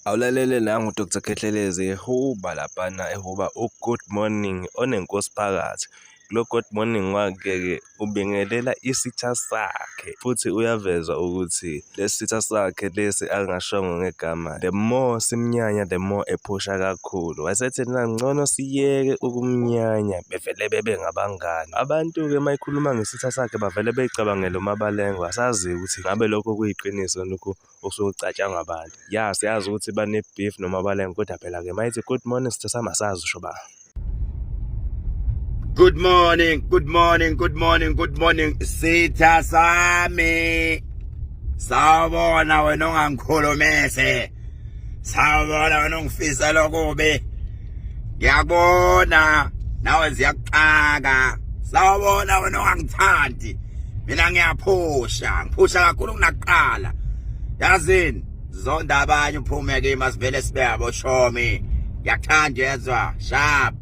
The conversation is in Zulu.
Awulalele la nguDr Khehlelezi ehuba laphana ehuba u-good morning onenkosi phakathi. Lo good morning wakhe-ke ubingelela isitha sakhe futhi uyaveza ukuthi lesi sitha sakhe lesi angashongo ngegama, the more simnyanya the more ephusha kakhulu. Wayesethi ngcono siyeke ukumnyanya bevele bebe ngabangani. Abantu-ke mayikhuluma ngesitha sakhe bavele beyicabangele uMabalengo, asazi ukuthi ngabe lokho kuyiqiniso lokhu osuke kucatshangwa abantu. Ya siyazi ukuthi bane-beef noMabalengo kodwa phela-ke mayithi good morning sitha sami asazi usho ba. Good morning, good morning, good morning, good morning. Sitha sami. Sawubona wena ongangikhulumese. Sawubona wena ongifisa lokubi. Ngiyabona nawe ziyakuxaka. Sawubona wena ongangithandi. Mina ngiyaphusha kakhulu kunakuqala. Yazini, zonda abanye uphume ke masivele sibe aboshomi. Ngiyakuthanda yezwa, sharp.